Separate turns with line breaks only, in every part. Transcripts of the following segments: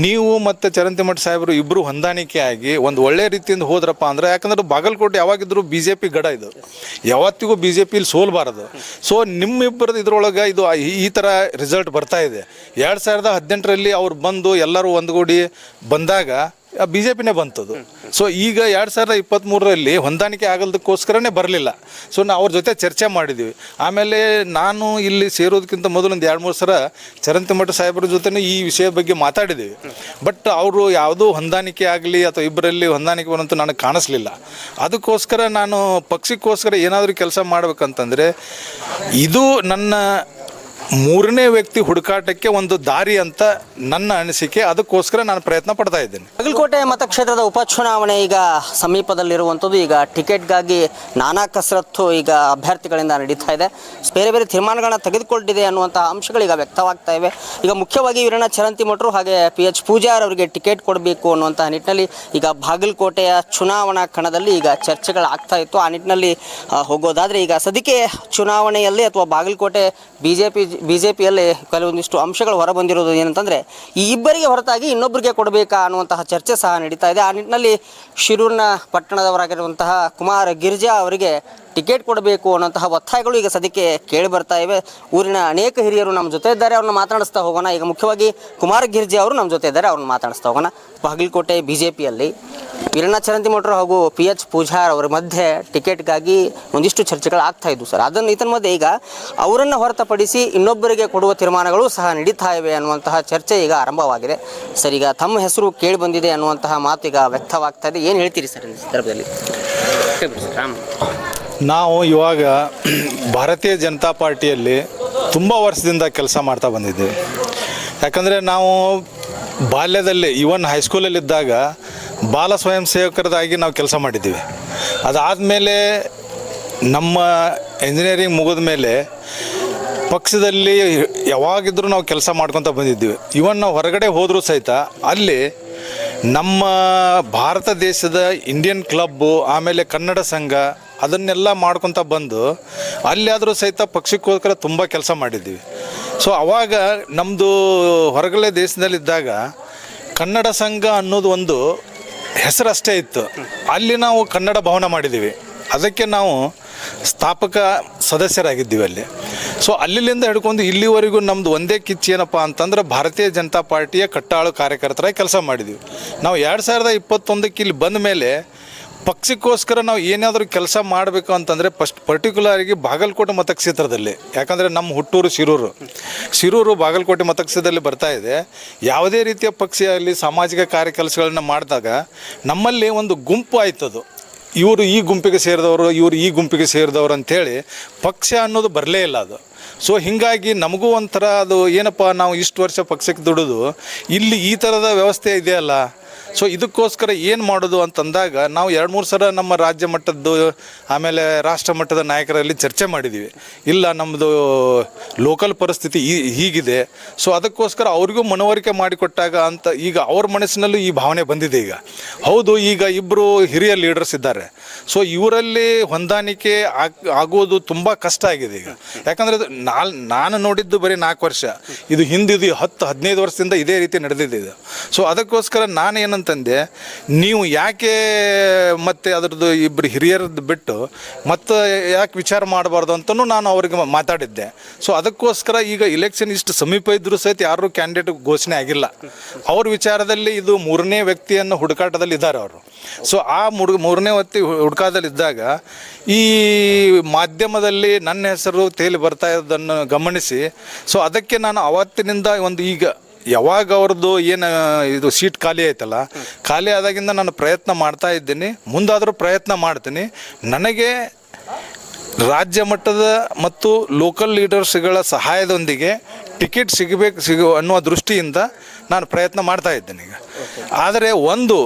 ನೀವು ಮತ್ತು ಚರಂತಿಮಠ ಸಾಹೇಬರು ಇಬ್ಬರು ಹೊಂದಾಣಿಕೆ ಆಗಿ ಒಂದು ಒಳ್ಳೆ ರೀತಿಯಿಂದ ಹೋದ್ರಪ್ಪ ಅಂದರೆ, ಯಾಕಂದ್ರೆ ಬಾಗಲಕೋಟೆ ಯಾವಾಗಿದ್ದರೂ BJP ಗಡ ಇದು, ಯಾವತ್ತಿಗೂ BJPಲಿ ಸೋಲ್ಬಾರದು. ಸೊ ನಿಮ್ಮಿಬ್ಬರದ್ದು ಇದ್ರೊಳಗೆ ಇದು ಈ ಥರ ರಿಸಲ್ಟ್ ಬರ್ತಾ ಇದೆ. 2018ರಲ್ಲಿ ಅವ್ರು ಬಂದು ಎಲ್ಲರೂ ಒಂದುಗೂಡಿ ಬಂದಾಗ BJPನೇ ಬಂತದು. ಸೊ ಈಗ 2023ರಲ್ಲಿ ಹೊಂದಾಣಿಕೆ ಆಗಲ್ದಕ್ಕೋಸ್ಕರನೇ ಬರಲಿಲ್ಲ. ಸೊ ನಾವು ಅವ್ರ ಜೊತೆ ಚರ್ಚೆ ಮಾಡಿದ್ವಿ. ಆಮೇಲೆ ನಾನು ಇಲ್ಲಿ ಸೇರೋದಕ್ಕಿಂತ ಮೊದಲು ಒಂದು 2-3 ಸಲ ಚರಂತಿಮಠ ಸಾಹೇಬ್ರ ಜೊತೆ ಈ ವಿಷಯದ ಬಗ್ಗೆ ಮಾತಾಡಿದ್ದೀವಿ. ಬಟ್ ಅವರು ಯಾವುದೂ ಹೊಂದಾಣಿಕೆ ಆಗಲಿ ಅಥವಾ ಇಬ್ಬರಲ್ಲಿ ಹೊಂದಾಣಿಕೆ ಬರೋಂತೂ ನನಗೆ ಕಾಣಿಸ್ಲಿಲ್ಲ. ಅದಕ್ಕೋಸ್ಕರ ನಾನು ಪಕ್ಷಕ್ಕೋಸ್ಕರ ಏನಾದರೂ ಕೆಲಸ ಮಾಡ್ಬೇಕಂತಂದರೆ ಇದು ನನ್ನ ಮೂರನೇ ವ್ಯಕ್ತಿ ಹುಡುಕಾಟಕ್ಕೆ ಒಂದು ದಾರಿ ಅಂತ ನನ್ನ ಅನಿಸಿಕೆ. ಅದಕ್ಕೋಸ್ಕರ ನಾನು ಪ್ರಯತ್ನ ಪಡ್ತಾ ಇದ್ದೇನೆ.
ಬಾಗಲಕೋಟೆ ಮತಕ್ಷೇತ್ರದ ಉಪಚುನಾವಣೆ ಈಗ ಸಮೀಪದಲ್ಲಿರುವಂಥದ್ದು. ಈಗ ಟಿಕೆಟ್ಗಾಗಿ ನಾನಾ ಕಸರತ್ತು ಈಗ ಅಭ್ಯರ್ಥಿಗಳಿಂದ ನಡೀತಾ ಇದೆ. ಬೇರೆ ಬೇರೆ ತೀರ್ಮಾನಗಳನ್ನ ತೆಗೆದುಕೊಂಡಿದೆ ಅನ್ನುವಂತಹ ಅಂಶಗಳೀಗ ವ್ಯಕ್ತವಾಗ್ತಾ ಇವೆ. ಈಗ ಮುಖ್ಯವಾಗಿ ವೀರಣ್ಣ ಚರಂತಿಮಠರು ಹಾಗೆ PH ಪೂಜಾರ್ ಅವರಿಗೆ ಟಿಕೆಟ್ ಕೊಡಬೇಕು ಅನ್ನುವಂತಹ ನಿಟ್ಟಿನಲ್ಲಿ ಈಗ ಬಾಗಲಕೋಟೆಯ ಚುನಾವಣಾ ಕಣದಲ್ಲಿ ಈಗ ಚರ್ಚೆಗಳಾಗ್ತಾ ಇತ್ತು. ಆ ನಿಟ್ಟಿನಲ್ಲಿ ಹೋಗೋದಾದರೆ ಈಗ ಸದ್ಯಕ್ಕೆ ಚುನಾವಣೆಯಲ್ಲಿ ಅಥವಾ ಬಾಗಲಕೋಟೆ BJPಯಲ್ಲಿ ಕೆಲವೊಂದಿಷ್ಟು ಅಂಶಗಳು ಹೊರಬಂದಿರೋದು ಏನಂತಂದರೆ, ಈ ಇಬ್ಬರಿಗೆ ಹೊರತಾಗಿ ಇನ್ನೊಬ್ಬರಿಗೆ ಕೊಡಬೇಕಾ ಅನ್ನುವಂತಹ ಚರ್ಚೆ ಸಹ ನಡೀತಾ ಇದೆ. ಆ ನಿಟ್ಟಿನಲ್ಲಿ ಶಿರೂರಿನ ಪಟ್ಟಣದವರಾಗಿರುವಂತಹ ಕುಮಾರ್ ಗಿರ್ಜಾ ಅವರಿಗೆ ಟಿಕೆಟ್ ಕೊಡಬೇಕು ಅನ್ನೋಂತಹ ಒತ್ತಾಯಗಳು ಈಗ ಸದ್ಯಕ್ಕೆ ಕೇಳಿ ಬರ್ತಾ ಇವೆ. ಊರಿನ ಅನೇಕ ಹಿರಿಯರು ನಮ್ಮ ಜೊತೆ ಇದ್ದಾರೆ, ಅವ್ರನ್ನ ಮಾತನಾಡಿಸ್ತಾ ಹೋಗೋಣ. ಈಗ ಮುಖ್ಯವಾಗಿ ಕುಮಾರ್ ಗಿರ್ಜಾ ಅವರು ನಮ್ಮ ಜೊತೆ ಇದ್ದಾರೆ, ಅವ್ರನ್ನ ಮಾತನಾಡಿಸ್ತಾ ಹೋಗೋಣ. ಬಾಗಲಕೋಟೆ BJPಯಲ್ಲಿ ವೀರಣ್ಣ ಚರಂತಿಮಠರು ಹಾಗೂ PH ಪೂಜಾರ್ ಅವರ ಮಧ್ಯೆ ಟಿಕೆಟ್ಗಾಗಿ ಒಂದಿಷ್ಟು ಚರ್ಚೆಗಳು ಆಗ್ತಾ ಇದ್ವು ಸರ್. ಇದರ ಮಧ್ಯೆ ಈಗ ಅವರನ್ನು ಹೊರತುಪಡಿಸಿ ಇನ್ನೊಬ್ಬರಿಗೆ ಕೊಡುವ ತೀರ್ಮಾನಗಳು ಸಹ ನಡೀತಾ ಇವೆ ಅನ್ನುವಂತಹ ಚರ್ಚೆ ಈಗ ಆರಂಭವಾಗಿದೆ. ಸರ್, ಈಗ ತಮ್ಮ ಹೆಸರು ಕೇಳಿ ಬಂದಿದೆ ಅನ್ನುವಂತಹ ಮಾತು ಈಗ ವ್ಯಕ್ತವಾಗ್ತಾ ಇದೆ. ಏನು ಹೇಳ್ತೀರಿ ಸರ್ ಈ ಸಂದರ್ಭದಲ್ಲಿ?
ನಾವು ಇವಾಗ ಭಾರತೀಯ ಜನತಾ ಪಾರ್ಟಿಯಲ್ಲಿ ತುಂಬ ವರ್ಷದಿಂದ ಕೆಲಸ ಮಾಡ್ತಾ ಬಂದಿದ್ದೀವಿ. ಯಾಕಂದರೆ ನಾವು ಬಾಲ್ಯದಲ್ಲಿ ಈವನ್ ಹೈಸ್ಕೂಲಲ್ಲಿದ್ದಾಗ ಬಾಲ ಸ್ವಯಂ ಸೇವಕರದಾಗಿ ನಾವು ಕೆಲಸ ಮಾಡಿದ್ದೀವಿ. ಅದಾದಮೇಲೆ ನಮ್ಮ ಇಂಜಿನಿಯರಿಂಗ್ ಮುಗಿದ ಮೇಲೆ ಪಕ್ಷದಲ್ಲಿ ಯಾವಾಗಿದ್ದರೂ ನಾವು ಕೆಲಸ ಮಾಡ್ಕೊತ ಬಂದಿದ್ದೀವಿ. ಇವನ್ ನಾವು ಹೊರಗಡೆ ಹೋದರೂ ಸಹಿತ ಅಲ್ಲಿ ನಮ್ಮ ಭಾರತ ದೇಶದ ಇಂಡಿಯನ್ ಕ್ಲಬ್ಬು, ಆಮೇಲೆ ಕನ್ನಡ ಸಂಘ, ಅದನ್ನೆಲ್ಲ ಮಾಡ್ಕೊತ ಬಂದು ಅಲ್ಲಾದರೂ ಸಹಿತ ಪಕ್ಷಕ್ಕೋಸ್ಕರ ತುಂಬ ಕೆಲಸ ಮಾಡಿದ್ದೀವಿ. ಸೊ ಆವಾಗ ನಮ್ಮದು ಹೊರಗಡೆ ದೇಶದಲ್ಲಿದ್ದಾಗ ಕನ್ನಡ ಸಂಘ ಅನ್ನೋದು ಒಂದು ಹೆಸರಷ್ಟೇ ಇತ್ತು. ಅಲ್ಲಿ ನಾವು ಕನ್ನಡ ಭವನ ಮಾಡಿದ್ದೀವಿ, ಅದಕ್ಕೆ ನಾವು ಸ್ಥಾಪಕ ಸದಸ್ಯರಾಗಿದ್ದೀವಿ ಅಲ್ಲಿ. ಸೊ ಅಲ್ಲಿಂದ ಹಿಡ್ಕೊಂಡು ಇಲ್ಲಿವರೆಗೂ ನಮ್ಮದು ಒಂದೇ ಕಿಚ್ಚು ಏನಪ್ಪ ಅಂತಂದ್ರೆ ಭಾರತೀಯ ಜನತಾ ಪಾರ್ಟಿಯ ಕಟ್ಟಾಳು ಕಾರ್ಯಕರ್ತರಾಗಿ ಕೆಲಸ ಮಾಡಿದ್ದೀವಿ. ನಾವು 2021ಕ್ಕೆ ಇಲ್ಲಿ ಬಂದ ಮೇಲೆ ಪಕ್ಷಕ್ಕೋಸ್ಕರ ನಾವು ಏನಾದರೂ ಕೆಲಸ ಮಾಡಬೇಕು ಅಂತಂದರೆ ಪರ್ಟಿಕ್ಯುಲರಾಗಿ ಬಾಗಲಕೋಟೆ ಮತಕ್ಷೇತ್ರದಲ್ಲಿ, ಯಾಕಂದರೆ ನಮ್ಮ ಹುಟ್ಟೂರು ಶಿರೂರು ಬಾಗಲಕೋಟೆ ಮತಕ್ಷೇತ್ರದಲ್ಲಿ ಬರ್ತಾ ಇದೆ. ಯಾವುದೇ ರೀತಿಯ ಪಕ್ಷ ಆಗಲಿ ಸಾಮಾಜಿಕ ಕಾರ್ಯಕೆಲಸಗಳನ್ನು ಮಾಡಿದಾಗ ನಮ್ಮಲ್ಲಿ ಒಂದು ಗುಂಪು ಆಯ್ತದು, ಇವರು ಈ ಗುಂಪಿಗೆ ಸೇರಿದವರು, ಇವರು ಈ ಗುಂಪಿಗೆ ಸೇರಿದವರು ಅಂಥೇಳಿ ಪಕ್ಷ ಅನ್ನೋದು ಬರಲೇ ಇಲ್ಲ ಅದು. ಸೊ ಹೀಗಾಗಿ ನಮಗೂ ಒಂಥರ ಅದು ಏನಪ್ಪ, ನಾವು ಇಷ್ಟು ವರ್ಷ ಪಕ್ಷಕ್ಕೆ ದುಡಿದು ಇಲ್ಲಿ ಈ ಥರದ ವ್ಯವಸ್ಥೆ ಇದೆಯಲ್ಲ. ಸೊ ಇದಕ್ಕೋಸ್ಕರ ಏನು ಮಾಡೋದು ಅಂತಂದಾಗ ನಾವು 2-3 ಸಲ ನಮ್ಮ ರಾಜ್ಯ ಮಟ್ಟದ್ದು ಆಮೇಲೆ ರಾಷ್ಟ್ರ ಮಟ್ಟದ ನಾಯಕರಲ್ಲಿ ಚರ್ಚೆ ಮಾಡಿದ್ದೀವಿ. ಇಲ್ಲ, ನಮ್ಮದು ಲೋಕಲ್ ಪರಿಸ್ಥಿತಿ ಹೀಗಿದೆ. ಸೊ ಅದಕ್ಕೋಸ್ಕರ ಅವ್ರಿಗೂ ಮನವರಿಕೆ ಮಾಡಿಕೊಟ್ಟಾಗ ಅಂತ ಈಗ ಅವ್ರ ಮನಸ್ಸಿನಲ್ಲೂ ಈ ಭಾವನೆ ಬಂದಿದೆ. ಈಗ ಹೌದು, ಈಗ ಇಬ್ಬರು ಹಿರಿಯ ಲೀಡರ್ಸ್ ಇದ್ದಾರೆ. ಸೊ ಇವರಲ್ಲಿ ಹೊಂದಾಣಿಕೆ ಆಗೋದು ತುಂಬ ಕಷ್ಟ ಆಗಿದೆ ಈಗ. ಯಾಕಂದರೆ ನಾನು ನೋಡಿದ್ದು ಬರೀ 4 ವರ್ಷ, ಇದು ಹಿಂದಿದು 10-15 ವರ್ಷದಿಂದ ಇದೇ ರೀತಿ ನಡೆದಿದೆ ಇದು. ಸೊ ಅದಕ್ಕೋಸ್ಕರ ನಾನೇನಂತಂದೆ, ನೀವು ಯಾಕೆ ಮತ್ತೆ ಅದರದ್ದು ಇಬ್ಬರು ಹಿರಿಯರದ್ದು ಬಿಟ್ಟು ಮತ್ತೆ ಯಾಕೆ ವಿಚಾರ ಮಾಡಬಾರ್ದು ಅಂತಲೂ ನಾನು ಅವ್ರಿಗೆ ಮಾತಾಡಿದ್ದೆ. ಸೊ ಅದಕ್ಕೋಸ್ಕರ ಈಗ ಇಲೆಕ್ಷನ್ ಇಷ್ಟು ಸಮೀಪ ಇದ್ದರೂ ಸಹಿತ ಯಾರೂ ಕ್ಯಾಂಡಿಡೇಟ್ ಘೋಷಣೆ ಆಗಿಲ್ಲ. ಅವ್ರ ವಿಚಾರದಲ್ಲಿ ಇದು ಮೂರನೇ ವ್ಯಕ್ತಿಯನ್ನು ಹುಡುಕಾಟದಲ್ಲಿ ಇದ್ದಾರೆ ಅವರು. ಸೊ ಆ ಮೂರನೇ ವ್ಯಕ್ತಿ ಹುಡುಕಾಟದಲ್ಲಿದ್ದಾಗ ಈ ಮಾಧ್ಯಮದಲ್ಲಿ ನನ್ನ ಹೆಸರು ತೇಲಿ ಬರ್ತಾ ಇರೋದನ್ನು ಗಮನಿಸಿ, ಸೊ ಅದಕ್ಕೆ ನಾನು ಅವತ್ತಿನಿಂದ ಈಗ ಯಾವಾಗ ಅವ್ರದ್ದು ಏನು ಇದು ಸೀಟ್ ಖಾಲಿ ಆಯ್ತಲ್ಲ, ಖಾಲಿ ಆದಾಗಿಂದ ನಾನು ಪ್ರಯತ್ನ ಮಾಡ್ತಾ ಇದ್ದೀನಿ, ಮುಂದಾದರೂ ಪ್ರಯತ್ನ ಮಾಡ್ತೀನಿ. ನನಗೆ ರಾಜ್ಯ ಮಟ್ಟದ ಮತ್ತು ಲೋಕಲ್ ಲೀಡರ್ಸ್ಗಳ ಸಹಾಯದೊಂದಿಗೆ ಟಿಕೆಟ್ ಸಿಗು ಅನ್ನುವ ದೃಷ್ಟಿಯಿಂದ ನಾನು ಪ್ರಯತ್ನ ಮಾಡ್ತಾ ಇದ್ದೇನೆ ಈಗ. ಆದರೆ ಒಂದು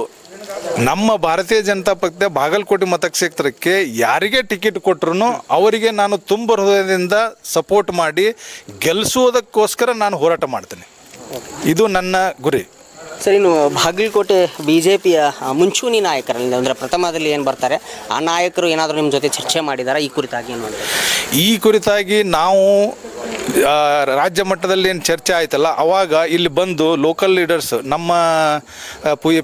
ನಮ್ಮ ಭಾರತೀಯ ಜನತಾ ಪಕ್ಷ ಬಾಗಲಕೋಟೆ ಮತಕ್ಷೇತ್ರಕ್ಕೆ ಯಾರಿಗೆ ಟಿಕೆಟ್ ಕೊಟ್ಟರು ಅವರಿಗೆ ನಾನು ತುಂಬ ಹೃದಯದಿಂದ ಸಪೋರ್ಟ್ ಮಾಡಿ ಗೆಲ್ಲಿಸುವುದಕ್ಕೋಸ್ಕರ ನಾನು ಹೋರಾಟ ಮಾಡ್ತೇನೆ. ಇದು ನನ್ನ ಗುರಿ.
ಸರ್, ಇನ್ನು ಬಾಗಲಕೋಟೆ BJPಯ ಮುಂಚೂಣಿ ನಾಯಕರಲ್ಲಿ ಅಂದರೆ ಪ್ರಥಮದಲ್ಲಿ ಏನು ಬರ್ತಾರೆ ಆ ನಾಯಕರು ಏನಾದರೂ ನಿಮ್ಮ ಜೊತೆ ಚರ್ಚೆ ಮಾಡಿದಾರಾ ಈ ಕುರಿತಾಗಿ?
ಈ ಕುರಿತಾಗಿ ನಾವು ರಾಜ್ಯ ಮಟ್ಟದಲ್ಲಿ ಏನು ಚರ್ಚೆ ಆಯ್ತಲ್ಲ, ಅವಾಗ ಇಲ್ಲಿ ಬಂದು ಲೋಕಲ್ ಲೀಡರ್ಸ್ ನಮ್ಮ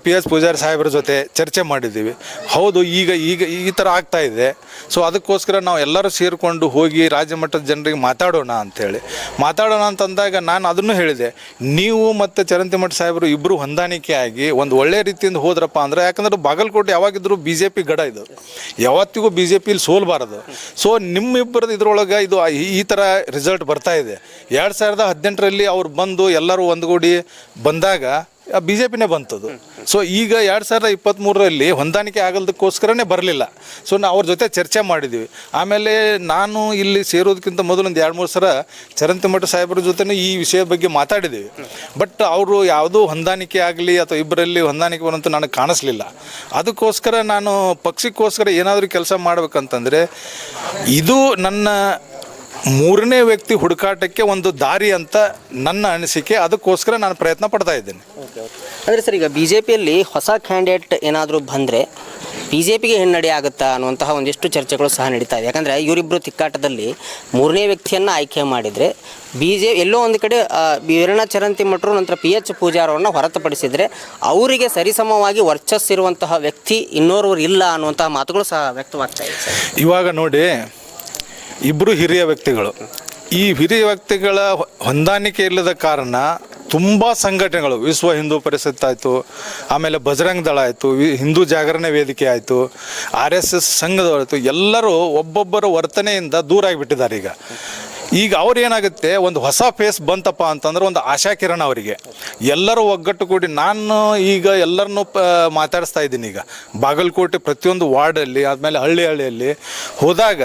PS ಪೂಜಾರಿ ಸಾಹೇಬ್ರ ಜೊತೆ ಚರ್ಚೆ ಮಾಡಿದ್ದೀವಿ. ಹೌದು, ಈಗ ಈಗ ಈ ಥರ ಆಗ್ತಾ ಇದೆ. ಸೊ ಅದಕ್ಕೋಸ್ಕರ ನಾವು ಎಲ್ಲರೂ ಸೇರಿಕೊಂಡು ಹೋಗಿ ರಾಜ್ಯ ಮಟ್ಟದ ಜನರಿಗೆ ಮಾತಾಡೋಣ ಅಂತಂದಾಗ ನಾನು ಅದನ್ನು ಹೇಳಿದೆ, ನೀವು ಮತ್ತು ಚರಂತಿಮಠ ಸಾಹೇಬರು ಇಬ್ಬರು ಹೊಂದಾಣಿಕೆ ಆಗಿ ಒಂದು ಒಳ್ಳೆ ರೀತಿಯಿಂದ ಹೋದ್ರಪ್ಪ ಅಂದರೆ, ಯಾಕಂದ್ರೆ ಬಾಗಲಕೋಟೆ ಯಾವಾಗಿದ್ದರೂ BJP ಗಡ ಇದು, ಯಾವತ್ತಿಗೂ BJP ಸೋಲ್ಬಾರದು. ಸೊ ನಿಮ್ಮಿಬ್ಬರದ್ದು ಇದ್ರೊಳಗೆ ಇದು ಈ ಥರ ರಿಸಲ್ಟ್ ಬರ್ತಾ ಇದೆ. 2018ರಲ್ಲಿ ಅವ್ರು ಬಂದು ಎಲ್ಲರೂ ಒಂದುಗೂಡಿ ಬಂದಾಗ BJPನೇ ಬಂತದು. ಸೊ ಈಗ 2023ರಲ್ಲಿ ಹೊಂದಾಣಿಕೆ ಆಗಲ್ದಕ್ಕೋಸ್ಕರನೇ ಬರಲಿಲ್ಲ. ಸೊ ನಾವು ಅವ್ರ ಜೊತೆ ಚರ್ಚೆ ಮಾಡಿದ್ದೀವಿ. ಆಮೇಲೆ ನಾನು ಇಲ್ಲಿ ಸೇರೋದಕ್ಕಿಂತ ಮೊದಲು ಒಂದು 2-3 ಸಲ ಚರಂತಿಮಠ ಸಾಹೇಬ್ರ ಜೊತೆ ಈ ವಿಷಯದ ಬಗ್ಗೆ ಮಾತಾಡಿದ್ದೀವಿ. ಬಟ್ ಅವರು ಯಾವುದೂ ಹೊಂದಾಣಿಕೆ ಆಗಲಿ ಅಥವಾ ಇಬ್ಬರಲ್ಲಿ ಹೊಂದಾಣಿಕೆ ಬರೋಂಥ ನನಗೆ ಕಾಣಿಸ್ಲಿಲ್ಲ. ಅದಕ್ಕೋಸ್ಕರ ನಾನು ಪಕ್ಷಕ್ಕೋಸ್ಕರ ಏನಾದರೂ ಕೆಲಸ ಮಾಡ್ಬೇಕಂತಂದರೆ ಇದು ನನ್ನ 3ನೇ ವ್ಯಕ್ತಿ ಹುಡುಕಾಟಕ್ಕೆ ಒಂದು ದಾರಿ ಅಂತ ನನ್ನ ಅನಿಸಿಕೆ. ಅದಕ್ಕೋಸ್ಕರ ನಾನು ಪ್ರಯತ್ನ ಪಡ್ತಾ ಇದ್ದೇನೆ.
ಅಂದರೆ ಸರ್, ಈಗ BJPಯಲ್ಲಿ ಹೊಸ ಕ್ಯಾಂಡಿಡೇಟ್ ಏನಾದರೂ ಬಂದರೆ BJPಗೆ ಹಿನ್ನಡೆ ಆಗುತ್ತಾ ಅನ್ನುವಂತಹ ಒಂದಿಷ್ಟು ಚರ್ಚೆಗಳು ಸಹ ನಡೀತಾ ಇದೆ. ಯಾಕಂದರೆ ಇವರಿಬ್ಬರು ತಿಕ್ಕಾಟದಲ್ಲಿ 3ನೇ ವ್ಯಕ್ತಿಯನ್ನು ಆಯ್ಕೆ ಮಾಡಿದರೆ ಎಲ್ಲೋ ಒಂದು ಕಡೆ ವೀರಣ್ಣ ಚರಂತಿಮಠರು ನಂತರ PH ಪೂಜಾರವ್ರನ್ನ ಹೊರತುಪಡಿಸಿದರೆ ಅವರಿಗೆ ಸರಿಸಮವಾಗಿ ವರ್ಚಸ್ಸಿರುವಂತಹ ವ್ಯಕ್ತಿ ಇನ್ನೋರ್ವರು ಇಲ್ಲ ಅನ್ನುವಂತಹ ಮಾತುಗಳು ಸಹ ವ್ಯಕ್ತವಾಗ್ತಾ ಇದೆ ಸರ್.
ಇವಾಗ ನೋಡಿ, ಇಬ್ಬರು ಹಿರಿಯ ವ್ಯಕ್ತಿಗಳು. ಈ ಹಿರಿಯ ವ್ಯಕ್ತಿಗಳ ಹೊಂದಾಣಿಕೆ ಇಲ್ಲದ ಕಾರಣ ತುಂಬ ಸಂಘಟನೆಗಳು, ವಿಶ್ವ ಹಿಂದೂ ಪರಿಷತ್ ಆಯಿತು, ಆಮೇಲೆ ಬಜರಂಗ್ ದಳ ಆಯಿತು, ಹಿಂದೂ ಜಾಗರಣೆ ವೇದಿಕೆ ಆಯಿತು, RSS ಸಂಘದವರಾಯಿತು, ಎಲ್ಲರೂ ಒಬ್ಬೊಬ್ಬರ ವರ್ತನೆಯಿಂದ ದೂರ ಆಗಿಬಿಟ್ಟಿದ್ದಾರೆ. ಈಗ ಅವ್ರು ಏನಾಗುತ್ತೆ, ಒಂದು ಹೊಸ ಫೇಸ್ ಬಂತಪ್ಪ ಅಂತಂದ್ರೆ ಒಂದು ಆಶಾಕಿರಣ ಅವರಿಗೆ. ಎಲ್ಲರೂ ಒಗ್ಗಟ್ಟು ಕೂಡಿ ನಾನು ಈಗ ಎಲ್ಲರನ್ನೂ ಮಾತಾಡಿಸ್ತಾ ಇದ್ದೀನಿ. ಈಗ ಬಾಗಲಕೋಟೆ ಪ್ರತಿಯೊಂದು ವಾರ್ಡಲ್ಲಿ, ಆದಮೇಲೆ ಹಳ್ಳಿಯಲ್ಲಿ ಹೋದಾಗ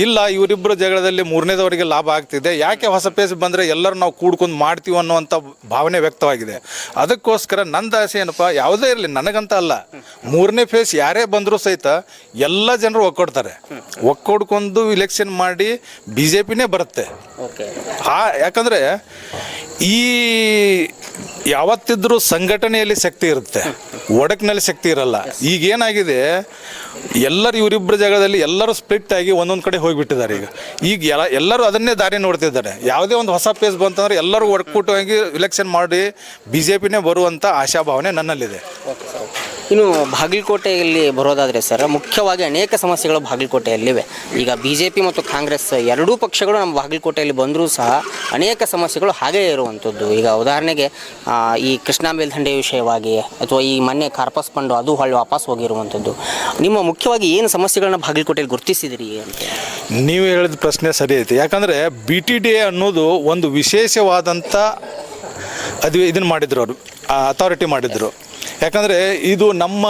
ಇಲ್ಲ ಇವರಿಬ್ಬರು ಜಗಳದಲ್ಲಿ 3ನೇದವರಿಗೆ ಲಾಭ ಆಗ್ತಿದೆ, ಯಾಕೆ ಹೊಸ ಫೇಸ್ ಬಂದರೆ ಎಲ್ಲರೂ ನಾವು ಕೂಡ್ಕೊಂಡು ಮಾಡ್ತೀವಿ ಅನ್ನುವಂಥ ಭಾವನೆ ವ್ಯಕ್ತವಾಗಿದೆ. ಅದಕ್ಕೋಸ್ಕರ ನಂದು ಆಸೆ ಏನಪ್ಪ, ಯಾವುದೇ ಇರಲಿ, ನನಗಂತ ಅಲ್ಲ, 3ನೇ ಫೇಸ್ ಯಾರೇ ಬಂದರೂ ಸಹಿತ ಎಲ್ಲ ಜನರು ಒಕ್ಕೊಡ್ಕೊಂಡು ಇಲೆಕ್ಷನ್ ಮಾಡಿ BJPನೇ ಬರುತ್ತೆ. ಯಾಕಂದರೆ ಈ ಯಾವತ್ತಿದ್ರೂ ಸಂಘಟನೆಯಲ್ಲಿ ಶಕ್ತಿ ಇರುತ್ತೆ, ಒಡಕಿನಲ್ಲಿ ಶಕ್ತಿ ಇರಲ್ಲ. ಈಗೇನಾಗಿದೆ, ಎಲ್ಲರೂ ಇವರಿಬ್ಬರ ಜಾಗದಲ್ಲಿ ಎಲ್ಲರೂ ಸ್ಪ್ಲಿಟ್ ಆಗಿ ಒಂದೊಂದು ಕಡೆ ಹೋಗಿಬಿಟ್ಟಿದ್ದಾರೆ. ಈಗ ಎಲ್ಲರೂ ಅದನ್ನೇ ದಾರಿ ನೋಡ್ತಿದ್ದಾರೆ. ಯಾವುದೇ ಒಂದು ಹೊಸ ಫೇಸ್ ಬಂತಂದ್ರೆ ಎಲ್ಲರೂ ಒಕ್ಕೂಟವಾಗಿ ಇಲೆಕ್ಷನ್ ಮಾಡಿ BJPನೇ ಬರುವಂಥ ಆಶಾಭಾವನೆ ನನ್ನಲ್ಲಿದೆ.
ಇನ್ನು ಬಾಗಲಕೋಟೆಯಲ್ಲಿ ಬರೋದಾದರೆ ಸರ್, ಮುಖ್ಯವಾಗಿ ಅನೇಕ ಸಮಸ್ಯೆಗಳು ಬಾಗಲಕೋಟೆಯಲ್ಲಿವೆ. ಈಗ BJP ಮತ್ತು ಕಾಂಗ್ರೆಸ್ ಎರಡೂ ಪಕ್ಷಗಳು ನಮ್ಮ ಬಾಗಲಕೋಟೆಯಲ್ಲಿ ಬಂದರೂ ಸಹ ಅನೇಕ ಸಮಸ್ಯೆಗಳು ಹಾಗೇ ಇರುವಂಥದ್ದು. ಈಗ ಉದಾಹರಣೆಗೆ ಈ ಕೃಷ್ಣಾ ಮೇಲ್ದಂಡೆ ವಿಷಯವಾಗಿ ಅಥವಾ ಈ ಮೊನ್ನೆ ಕಾರ್ಪಸ್ ಫಂಡು ಅದು ಹೊಳ್ಳಿ ವಾಪಸ್ ಹೋಗಿರುವಂಥದ್ದು. ನಿಮ್ಮ ಮುಖ್ಯವಾಗಿ ಏನು ಸಮಸ್ಯೆಗಳನ್ನ ಬಾಗಲಕೋಟೆಯಲ್ಲಿ ಗುರುತಿಸಿದಿರಿ ಅಂತ?
ನೀವು ಹೇಳಿದ ಪ್ರಶ್ನೆ ಸರಿ ಐತಿ. ಯಾಕಂದರೆ BTDA ಅನ್ನೋದು ಒಂದು ವಿಶೇಷವಾದಂಥ ಇದನ್ನು ಮಾಡಿದ್ರು, ಅವರು ಅಥಾರಿಟಿ ಮಾಡಿದ್ರು. ಯಾಕಂದರೆ ಇದು ನಮ್ಮ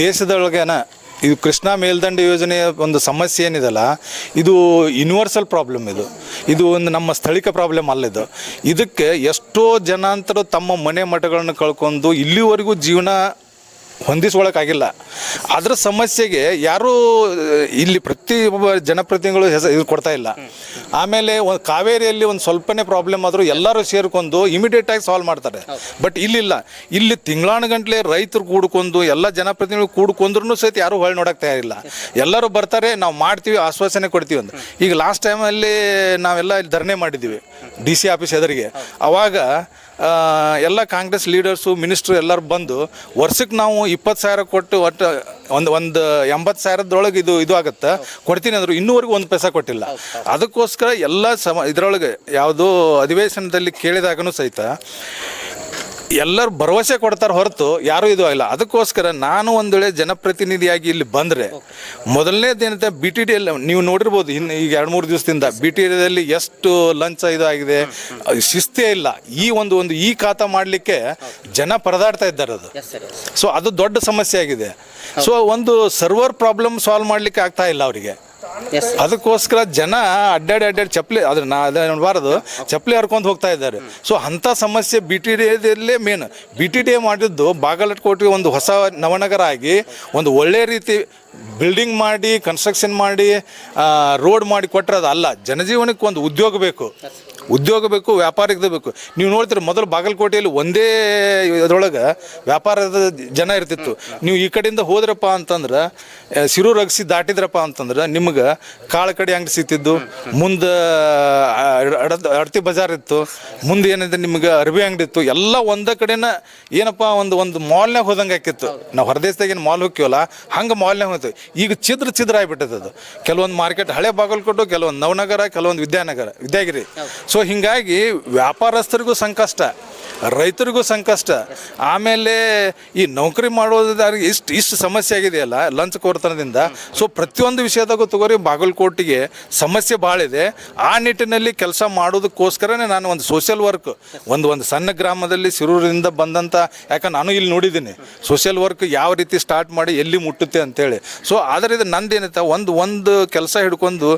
ದೇಶದೊಳಗೇನ ಇದು ಕೃಷ್ಣಾ ಮೇಲ್ದಂಡೆ ಯೋಜನೆಯ ಒಂದು ಸಮಸ್ಯೆ ಏನಿದೆಲ್ಲ, ಇದು ಯೂನಿವರ್ಸಲ್ ಪ್ರಾಬ್ಲಮ್. ಇದು ಒಂದು ನಮ್ಮ ಸ್ಥಳೀಯ ಪ್ರಾಬ್ಲಮ್ ಅಲ್ಲ. ಇದಕ್ಕೆ ಎಷ್ಟೋ ಜನಾಂತರ ತಮ್ಮ ಮನೆ ಮಠಗಳನ್ನು ಕಳ್ಕೊಂಡು ಇಲ್ಲಿವರೆಗೂ ಜೀವನ ಹೊಂದಿಸ್ಕೊಳಕ್ಕಾಗಿಲ್ಲ. ಅದರ ಸಮಸ್ಯೆಗೆ ಯಾರೂ ಇಲ್ಲಿ ಪ್ರತಿಯೊಬ್ಬ ಜನಪ್ರತಿನಿಧಿಗಳು ಇದು ಕೊಡ್ತಾ ಇಲ್ಲ. ಆಮೇಲೆ ಒಂದು ಕಾವೇರಿಯಲ್ಲಿ ಒಂದು ಸ್ವಲ್ಪನೇ ಪ್ರಾಬ್ಲಮ್ ಆದರೂ ಎಲ್ಲರೂ ಸೇರ್ಕೊಂಡು ಇಮಿಡಿಯೇಟಾಗಿ ಸಾಲ್ವ್ ಮಾಡ್ತಾರೆ. ಬಟ್ ಇಲ್ಲಿ ತಿಂಗಳಾನುಗಂಟ್ಲೆ ರೈತರು ಕೂಡ್ಕೊಂಡು ಎಲ್ಲ ಜನಪ್ರತಿನಿಧಿಗಳು ಕೂಡ್ಕೊಂಡ್ರೂ ಸಹಿತ ಯಾರೂ ಹೊಳ್ಳಿ ನೋಡೋಕೆ ತಯಾರಿಲ್ಲ. ಎಲ್ಲರೂ ಬರ್ತಾರೆ, ನಾವು ಮಾಡ್ತೀವಿ, ಆಶ್ವಾಸನೆ ಕೊಡ್ತೀವಿ ಅಂತ. ಈಗ ಲಾಸ್ಟ್ ಟೈಮಲ್ಲಿ ನಾವೆಲ್ಲ ಇಲ್ಲಿ ಧರಣಿ ಮಾಡಿದ್ದೀವಿ DC ಆಫೀಸ್ ಎದುರಿಗೆ. ಅವಾಗ ಎಲ್ಲ ಕಾಂಗ್ರೆಸ್ ಲೀಡರ್ಸು, ಮಿನಿಸ್ಟ್ರು ಎಲ್ಲರೂ ಬಂದು ವರ್ಷಕ್ಕೆ ನಾವು 20,000 ಕೊಟ್ಟು ಒಟ್ಟು ಒಂದು 80,000ದೊಳಗೆ ಇದು ಆಗುತ್ತೆ ಕೊಡ್ತೀನಿ ಅಂದರು. ಇನ್ನೂವರೆಗೂ 1 ಪೈಸಾ ಕೊಟ್ಟಿಲ್ಲ. ಅದಕ್ಕೋಸ್ಕರ ಎಲ್ಲ ಇದರೊಳಗೆ ಯಾವುದೋ ಅಧಿವೇಶನದಲ್ಲಿ ಕೇಳಿದಾಗನೂ ಸಹಿತ ಎಲ್ಲರೂ ಭರವಸೆ ಕೊಡ್ತಾರೆ ಹೊರತು ಯಾರೂ ಇದು ಇಲ್ಲ. ಅದಕ್ಕೋಸ್ಕರ ನಾನು ಒಂದು ವೇಳೆ ಜನಪ್ರತಿನಿಧಿಯಾಗಿ ಇಲ್ಲಿ ಬಂದರೆ ಮೊದಲನೇದೇನಂತ BTDA ನೀವು ನೋಡಿರ್ಬೋದು, ಈಗ 2-3 ದಿವಸದಿಂದ BTDAದಲ್ಲಿ ಎಷ್ಟು ಲಂಚ ಇದು ಆಗಿದೆ, ಶಿಸ್ತೇ ಇಲ್ಲ. ಈ ಖಾತಾ ಮಾಡಲಿಕ್ಕೆ ಜನ ಪರದಾಡ್ತಾ ಇದ್ದಾರೆ. ಸೊ ಅದು ದೊಡ್ಡ ಸಮಸ್ಯೆ ಆಗಿದೆ. ಸೊ ಒಂದು ಸರ್ವರ್ ಪ್ರಾಬ್ಲಮ್ ಸಾಲ್ವ್ ಮಾಡಲಿಕ್ಕೆ ಆಗ್ತಾ ಇಲ್ಲ ಅವರಿಗೆ. ಅದಕ್ಕೋಸ್ಕರ ಜನ ಅಡ್ಡಾಡಿ ಚಪ್ಪಲಿ ನೋಡಬಾರದು, ಚಪ್ಪಲಿ ಹರ್ಕೊಂಡು ಹೋಗ್ತಾ ಇದ್ದಾರೆ. ಸೊ ಅಂಥ ಸಮಸ್ಯೆ BTDAದಲ್ಲೇ ಮೇನ್. BTDA ಮಾಡಿದ್ದು ಬಾಗಲಕೋಟೆಗೆ ಒಂದು ಹೊಸ ನವನಗರ ಆಗಿ ಒಂದು ಒಳ್ಳೆ ರೀತಿ ಬಿಲ್ಡಿಂಗ್ ಮಾಡಿ, ಕನ್ಸ್ಟ್ರಕ್ಷನ್ ಮಾಡಿ, ರೋಡ್ ಮಾಡಿ ಕೊಟ್ಟರೆ ಅದಲ್ಲ. ಜನಜೀವನಕ್ಕೆ ಒಂದು ಉದ್ಯೋಗ ಬೇಕು. ಉದ್ಯೋಗ ಬೇಕು, ವ್ಯಾಪಾರಿಕದ ಬೇಕು. ನೀವು ನೋಡ್ತೀರಿ ಮೊದಲು ಬಾಗಲಕೋಟೆಯಲ್ಲಿ ಒಂದೇ ಇದರೊಳಗೆ ವ್ಯಾಪಾರದ ಜನ ಇರ್ತಿತ್ತು. ನೀವು ಈ ಕಡೆಯಿಂದ ಹೋದ್ರಪ್ಪ ಅಂತಂದ್ರೆ ಸಿರೂರು ಅಗಸಿ ದಾಟಿದ್ರಪ್ಪ ಅಂತಂದ್ರೆ ನಿಮ್ಗೆ ಕಾಳು ಕಡೆ ಅಂಗಡಿ ಸಿಗ್ತಿದ್ದು, ಮುಂದೆ ಅಡತಿ ಬಜಾರ್ ಇತ್ತು, ಮುಂದೆ ಏನಿದೆ ನಿಮ್ಗೆ ಅರ್ಬಿ ಅಂಗಡಿ ಇತ್ತು. ಎಲ್ಲ ಒಂದೇ ಕಡೆನ ಏನಪ್ಪ ಒಂದು ಮಾಲ್ನಾಗ ಹೋದಂಗೆ ಆಕಿತ್ತು. ನಾವು ಹೊರದೇಶದಾಗ ಏನು ಮಾಲ್ ಹೋಗ್ತೀವಲ್ಲ ಹಂಗೆ ಮಾಲ್ನಾಗ ಹೋಗ್ತೀವಿ. ಈಗ ಛಿದ್ರ ಆಗಿಬಿಟ್ಟದ ಅದು. ಕೆಲವೊಂದು ಮಾರ್ಕೆಟ್ ಹಳೆ ಬಾಗಲಕೋಟೆ, ಕೆಲವೊಂದು ನವನಗರ, ಕೆಲವೊಂದು ವಿದ್ಯಾಗಿರಿ. ಸೊ ಹೀಗಾಗಿ ವ್ಯಾಪಾರಸ್ಥರಿಗೂ ಸಂಕಷ್ಟ, ರೈತರಿಗೂ ಸಂಕಷ್ಟ. ಆಮೇಲೆ ಈ ನೌಕರಿ ಮಾಡೋದಾರಿಗೆ ಇಷ್ಟು ಸಮಸ್ಯೆ ಆಗಿದೆಯಲ್ಲ ಲಂಚ್ ಕೋರ್ತನದಿಂದ. ಸೊ ಪ್ರತಿಯೊಂದು ವಿಷಯದಾಗೂ ತಗೋರಿ ಬಾಗಲಕೋಟೆಗೆ ಸಮಸ್ಯೆ ಭಾಳ ಇದೆ. ಆ ನಿಟ್ಟಿನಲ್ಲಿ ಕೆಲಸ ಮಾಡೋದಕ್ಕೋಸ್ಕರನೇ ನಾನು ಒಂದು ಸೋಷಿಯಲ್ ವರ್ಕ್ ಒಂದು ಸಣ್ಣ ಗ್ರಾಮದಲ್ಲಿ ಸಿರೂರಿಂದ ಬಂದಂಥ, ಯಾಕಂದ್ರೆ ನಾನು ಇಲ್ಲಿ ನೋಡಿದ್ದೀನಿ ಸೋಷಿಯಲ್ ವರ್ಕ್ ಯಾವ ರೀತಿ ಸ್ಟಾರ್ಟ್ ಮಾಡಿ ಎಲ್ಲಿ ಮುಟ್ಟುತ್ತೆ ಅಂತೇಳಿ. ಸೊ ಆದ್ದರಿಂದ ನಂದೇನೈತೆ ಒಂದು ಕೆಲಸ ಹಿಡ್ಕೊಂಡು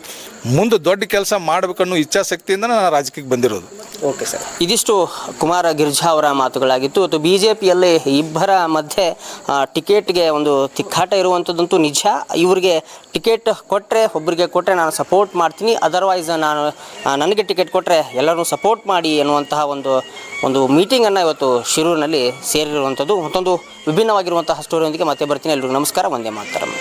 ಮುಂದೆ ದೊಡ್ಡ ಕೆಲಸ ಮಾಡಬೇಕನ್ನೋ ಇಚ್ಛಾಶಕ್ತಿಯಿಂದ ನಾನು ರಾಜಕೀಯಕ್ಕೆ ಬಂದಿರೋದು.
ಓಕೆ ಸರ್, ಇದಿಷ್ಟು ಕುಮಾರ ಗಿರ್ಜಾ ಅವರ ಮಾತುಗಳಾಗಿತ್ತು. ಮತ್ತು ಬಿ ಜೆ ಪಿಯಲ್ಲಿ ಇಬ್ಬರ ಮಧ್ಯೆ ಟಿಕೆಟ್ಗೆ ಒಂದು ತಿಕ್ಕಾಟ ಇರುವಂಥದ್ದಂತೂ ನಿಜ. ಇವರಿಗೆ ಟಿಕೆಟ್ ಕೊಟ್ಟರೆ, ಒಬ್ಬರಿಗೆ ಕೊಟ್ಟರೆ ನಾನು ಸಪೋರ್ಟ್ ಮಾಡ್ತೀನಿ, ಅದರ್ವೈಸ್ ನನಗೆ ಟಿಕೆಟ್ ಕೊಟ್ಟರೆ ಎಲ್ಲರೂ ಸಪೋರ್ಟ್ ಮಾಡಿ ಎನ್ನುವಂತಹ ಒಂದು ಮೀಟಿಂಗನ್ನು ಇವತ್ತು ಶಿರೂರಿನಲ್ಲಿ ಸೇರಿರುವಂಥದ್ದು. ಮತ್ತೊಂದು ವಿಭಿನ್ನವಾಗಿರುವಂತಹ ಸ್ಟೋರಿಯೊಂದಿಗೆ ಮತ್ತೆ ಬರ್ತೀನಿ. ಎಲ್ರಿಗೂ ನಮಸ್ಕಾರ, ವಂದೇ ಮಾತರಂ.